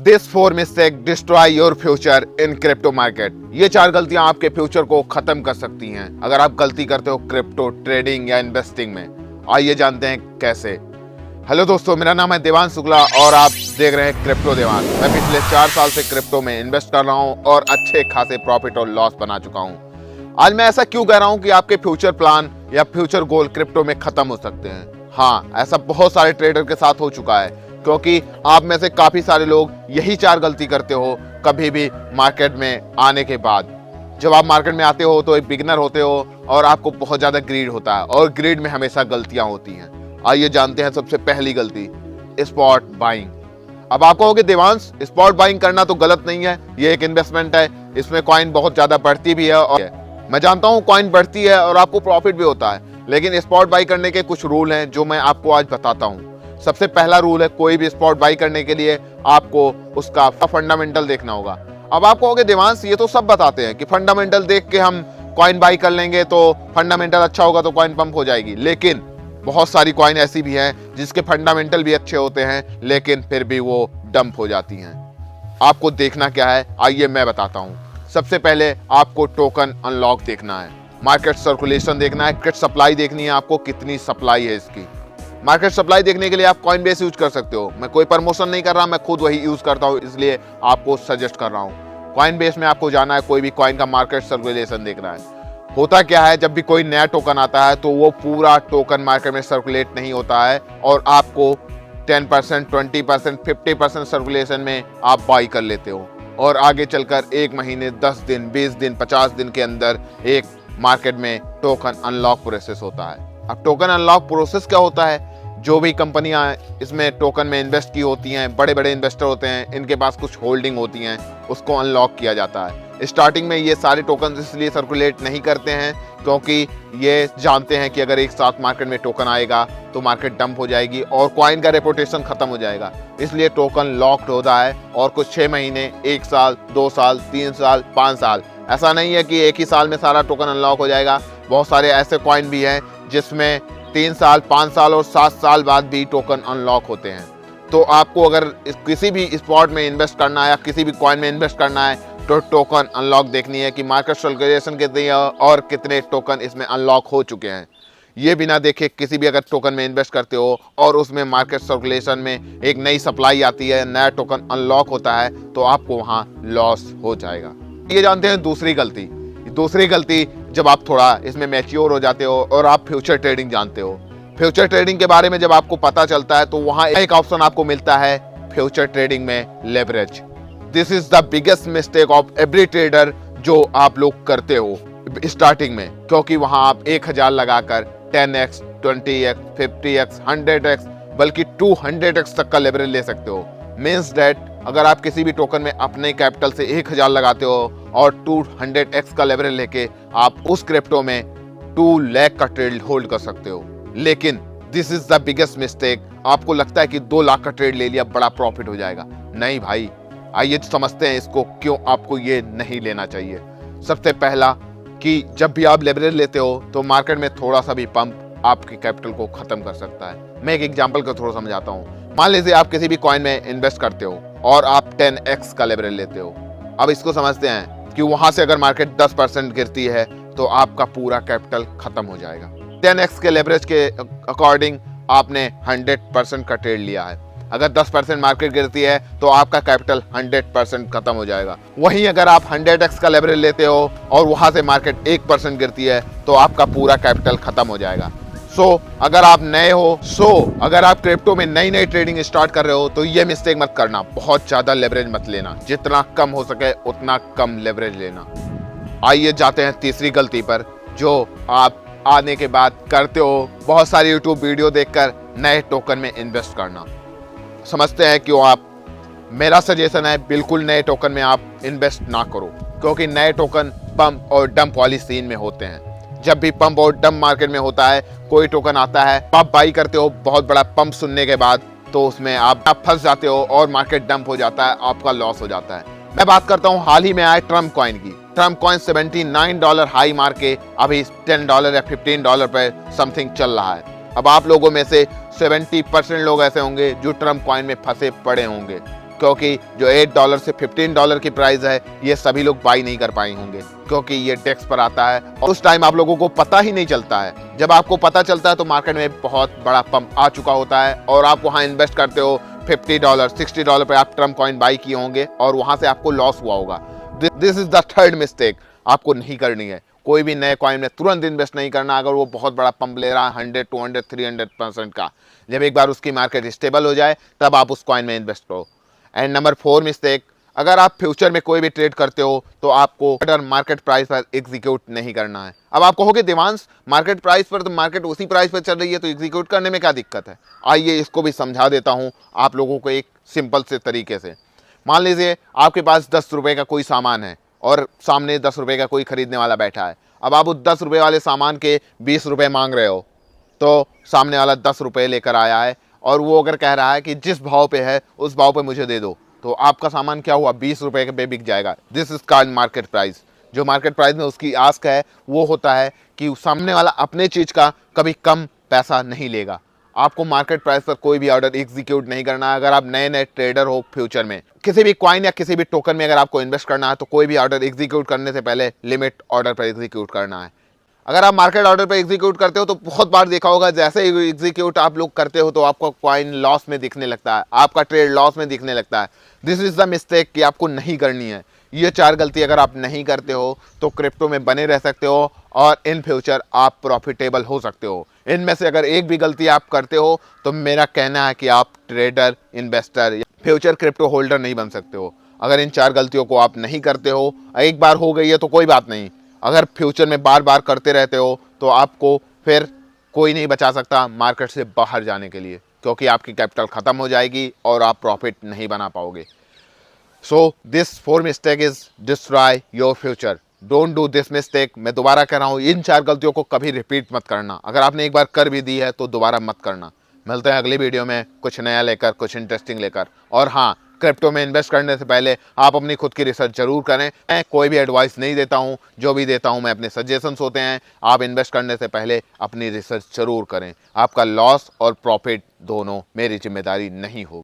This four mistake destroy your future in crypto market. ये 4 गलतियां आपके फ्यूचर को खत्म कर सकती हैं अगर आप गलती करते हो क्रिप्टो ट्रेडिंग या इन्वेस्टिंग में। आइए जानते हैं कैसे। हेलो दोस्तों, मेरा नाम है देवांश शुक्ला और आप देख रहे हैं क्रिप्टो देवांश। मैं पिछले 4 साल से क्रिप्टो में इन्वेस्ट कर रहा हूं और अच्छे खासे प्रॉफिट और लॉस बना चुका हूं। आज मैं ऐसा क्यों कह रहा हूं कि आपके फ्यूचर प्लान या फ्यूचर गोल क्रिप्टो में खत्म हो सकते हैं। हाँ, ऐसा बहुत सारे ट्रेडर के साथ हो चुका है, क्योंकि आप में से काफी सारे लोग यही 4 गलती करते हो कभी भी मार्केट में आने के बाद। जब आप मार्केट में आते हो तो एक बिगिनर होते हो और आपको बहुत ज्यादा ग्रीड होता है और ग्रीड में हमेशा गलतियां होती हैं। आइए जानते हैं सबसे पहली गलती, स्पॉट बाइंग। अब आप कहोगे देवांश, स्पॉट बाइंग करना तो गलत नहीं है, ये एक इन्वेस्टमेंट है, इसमें कॉइन बहुत ज्यादा बढ़ती भी है। और मैं जानता हूं कॉइन बढ़ती है और आपको प्रॉफिट भी होता है, लेकिन स्पॉट बाई करने के कुछ रूल हैं जो मैं आपको आज बताता हूं। सबसे पहला रूल है, कोई भी स्पॉट बाई करने के लिए आपको उसका फंडामेंटल देखना होगा। अब आप कहोगे देवांश, ये तो सब बताते हैं कि फंडामेंटल देख के हम कॉइन बाई कर लेंगे तो फंडामेंटल अच्छा होगा तो कॉइन पंप हो जाएगी। लेकिन बहुत सारी कॉइन ऐसी भी हैं जिसके फंडामेंटल भी अच्छे होते हैं लेकिन फिर भी वो डंप हो जाती हैं। आपको देखना क्या है, आइए मैं बताता हूं। सबसे पहले आपको टोकन अनलॉक देखना है, मार्केट सर्कुलेशन देखना है, मार्केट सप्लाई देखनी है, आपको कितनी सप्लाई है इसकी। मार्केट सप्लाई देखने के लिए आप कॉइनबेस यूज कर सकते हो। मैं कोई प्रमोशन नहीं कर रहा, मैं खुद वही यूज करता हूं, इसलिए आपको सजेस्ट कर रहा हूं। कॉइनबेस में आपको जाना है, कोई भी कॉइन का मार्केट सर्कुलेशन देखना है। होता क्या है, जब भी कोई नया टोकन आता है तो वो पूरा टोकन मार्केट में सर्कुलेट नहीं होता है और आपको 10%, 20%, 50% सर्कुलेशन में आप बाई कर लेते हो और आगे चलकर 1 महीने, 10 दिन, 20 दिन, 50 दिन के अंदर एक मार्केट में टोकन अनलॉक प्रोसेस होता है। अब टोकन अनलॉक प्रोसेस क्या होता है, जो भी कंपनियां इसमें टोकन में इन्वेस्ट की होती हैं, बड़े बड़े इन्वेस्टर होते हैं, इनके पास कुछ होल्डिंग होती हैं, उसको अनलॉक किया जाता है। स्टार्टिंग में ये सारे टोकन इसलिए सर्कुलेट नहीं करते हैं क्योंकि ये जानते हैं कि अगर एक साथ मार्केट में टोकन आएगा तो मार्केट डंप हो जाएगी और कॉइन का रेपुटेशन खत्म हो जाएगा, इसलिए टोकन लॉक्ड होता है। और कुछ 6 महीने, 1 साल, 2 साल, 3 साल, 5 साल, ऐसा नहीं है कि एक ही साल में सारा टोकन अनलॉक हो जाएगा। बहुत सारे ऐसे कॉइन भी हैं जिसमें 3 साल, 5 साल और 7 साल बाद भी टोकन अनलॉक होते हैं। तो आपको अगर किसी भी स्पॉट में इन्वेस्ट करना है या किसी भी कॉइन में इन्वेस्ट करना है तो टोकन अनलॉक देखनी है कि मार्केट सर्कुलेशन कितनी है और कितने टोकन इसमें अनलॉक हो चुके हैं। ये बिना देखे किसी भी अगर टोकन में इन्वेस्ट करते हो और उसमें मार्केट सर्कुलेशन में एक नई सप्लाई आती है, नया टोकन अनलॉक होता है, तो आपको वहाँ लॉस हो जाएगा। ये जानते हैं दूसरी गलती, जब आप थोड़ा इसमें मैच्योर हो जाते हो और आप फ्यूचर ट्रेडिंग जानते हो। फ्यूचर ट्रेडिंग के बारे में जब आपको पता चलता है तो वहां एक ऑप्शन आपको मिलता है फ्यूचर ट्रेडिंग में, leverage. This is the biggest mistake of every trader जो आप लोग करते हो स्टार्टिंग में, क्योंकि वहां आप 1000 लगाकर 10x, 20x, 50x, 100x बल्कि 200x तक का लेवरेज ले सकते हो। मीन्स दैट अगर आप किसी भी टोकन में अपने कैपिटल से 1000 लगाते हो और 200x का लेवरेज लेके आप उस क्रिप्टो में 2 लाख का ट्रेड होल्ड कर सकते हो। लेकिन this is the biggest mistake. आपको लगता है कि 2 लाख का ट्रेड ले लिया, बड़ा प्रॉफिट हो जाएगा। नहीं भाई, आइए समझते हैं इसको क्यों आपको ये नहीं लेना चाहिए। सबसे पहला कि जब भी आप लेवरेज लेते हो तो मार्केट में थोड़ा सा भी पंप आपके कैपिटल को खत्म कर सकता है। मैं एक एग्जांपल का थोड़ा समझाता हूँ। मान लीजिए आप किसी भी कॉइन में इन्वेस्ट करते हो और आप 10x का लेवरेज लेते हो। अब इसको समझते हैं कि वहां से अगर मार्केट 10% गिरती है तो आपका पूरा कैपिटल खत्म हो जाएगा। 10x के लेवरेज के अकॉर्डिंग आपने 100% का ट्रेड लिया है। अगर 10% मार्केट गिरती है तो आपका कैपिटल 100% खत्म हो जाएगा। वहीं अगर आप 100x का लेवरेज लेते हो और वहां से मार्केट 1% गिरती है तो आपका पूरा कैपिटल खत्म हो जाएगा। अगर आप नए हो, अगर आप क्रिप्टो में नई ट्रेडिंग स्टार्ट कर रहे हो तो ये मिस्टेक मत करना, बहुत ज्यादा लेवरेज मत लेना, जितना कम हो सके उतना कम लेवरेज लेना। आइए जाते हैं तीसरी गलती पर, जो आप आने के बाद करते हो, बहुत सारी यूट्यूब वीडियो देखकर नए टोकन में इन्वेस्ट करना। समझते हैं क्यों आप। मेरा सजेशन है बिल्कुल नए टोकन में आप इन्वेस्ट ना करो, क्योंकि नए टोकन पंप और डंप वाली सीन में होते हैं। जब भी पंप और डंप मार्केट में होता है, कोई टोकन आता है, आप बाई करते हो बहुत बड़ा पंप सुनने के बाद, तो उसमें आप फंस जाते हो और मार्केट डंप हो जाता है, आपका लॉस हो जाता है। मैं बात करता हूं हाल ही में आए ट्रम्प कॉइन की। ट्रम्प कॉइन $79 हाई मार के अभी $10 या $15 पर समथिंग चल रहा है। अब आप लोगों में से 70% लोग ऐसे होंगे जो ट्रम्प कॉइन में फंसे पड़े होंगे। क्योंकि जो $8 से $15 की प्राइस है ये सभी लोग बाई नहीं कर पाए होंगे, क्योंकि ये डेस्क पर आता है और उस टाइम आप लोगों को पता ही नहीं चलता है। जब आपको पता चलता है तो मार्केट में बहुत बड़ा पंप आ चुका होता है और आप वहाँ इन्वेस्ट करते हो $50 $60 पे आप ट्रम्प कॉइन बाई किए होंगे और वहाँ से आपको लॉस हुआ होगा। This is the third mistake आपको नहीं करनी है। कोई भी नए कॉइन में तुरंत इन्वेस्ट नहीं करना अगर वो बहुत बड़ा पंप ले रहा है 100 200 300% का। जब एक बार उसकी मार्केट स्टेबल हो जाए तब आप उस कॉइन में इन्वेस्ट करो। एंड नंबर 4 मिस्टेक, अगर आप फ्यूचर में कोई भी ट्रेड करते हो तो आपको ऑर्डर मार्केट प्राइस पर एग्जीक्यूट नहीं करना है। अब आप कहोगे देवांश मार्केट प्राइस पर, तो मार्केट उसी प्राइस पर चल रही है तो एग्जीक्यूट करने में क्या दिक्कत है। आइए इसको भी समझा देता हूँ आप लोगों को एक सिंपल से तरीके से। मान लीजिए आपके पास 10 रुपये का कोई सामान है और सामने 10 रुपये का कोई खरीदने वाला बैठा है। अब आप उस 10 रुपये वाले सामान के 20 रुपये मांग रहे हो तो सामने वाला 10 रुपये लेकर आया है और वो अगर कह रहा है कि जिस भाव पे है उस भाव पे मुझे दे दो, तो आपका सामान क्या हुआ 20 रुपये पे बिक जाएगा। This is called market price. जो मार्केट प्राइस में उसकी आस्क है वो होता है कि सामने वाला अपने चीज़ का कभी कम पैसा नहीं लेगा। आपको मार्केट प्राइस पर कोई भी ऑर्डर एग्जीक्यूट नहीं करना। अगर आप नए नए ट्रेडर हो फ्यूचर में किसी भी कॉइन या किसी भी टोकन में अगर आपको इन्वेस्ट करना है तो कोई भी ऑर्डर एग्जीक्यूट करने से पहले लिमिट ऑर्डर पर एग्जीक्यूट करना है। अगर आप मार्केट ऑर्डर पर एग्जीक्यूट करते हो तो बहुत बार देखा होगा जैसे ही एग्जीक्यूट आप लोग करते हो तो आपका कॉइन लॉस में दिखने लगता है, आपका ट्रेड लॉस में दिखने लगता है। दिस इज द मिस्टेक कि आपको नहीं करनी है। ये 4 गलती अगर आप नहीं करते हो तो क्रिप्टो में बने रह सकते हो और इन फ्यूचर आप प्रॉफिटेबल हो सकते हो। इनमें से अगर एक भी गलती आप करते हो तो मेरा कहना है कि आप ट्रेडर, इन्वेस्टर या फ्यूचर क्रिप्टो होल्डर नहीं बन सकते हो। अगर इन 4 गलतियों को आप नहीं करते हो, एक बार हो गई है तो कोई बात नहीं, अगर फ्यूचर में बार बार करते रहते हो तो आपको फिर कोई नहीं बचा सकता मार्केट से बाहर जाने के लिए, क्योंकि आपकी कैपिटल ख़त्म हो जाएगी और आप प्रॉफिट नहीं बना पाओगे। So this 4 mistake is destroy your future. Don't do this mistake. मैं दोबारा कह रहा हूँ, इन 4 गलतियों को कभी रिपीट मत करना। अगर आपने एक बार कर भी दी है तो दोबारा मत करना। मिलते हैं अगली वीडियो में कुछ नया लेकर, कुछ इंटरेस्टिंग लेकर। और हाँ, क्रिप्टो में इन्वेस्ट करने से पहले आप अपनी खुद की रिसर्च जरूर करें। मैं कोई भी एडवाइस नहीं देता हूं, जो भी देता हूं मैं अपने सजेशंस होते हैं। आप इन्वेस्ट करने से पहले अपनी रिसर्च जरूर करें। आपका लॉस और प्रॉफिट दोनों मेरी जिम्मेदारी नहीं होगी।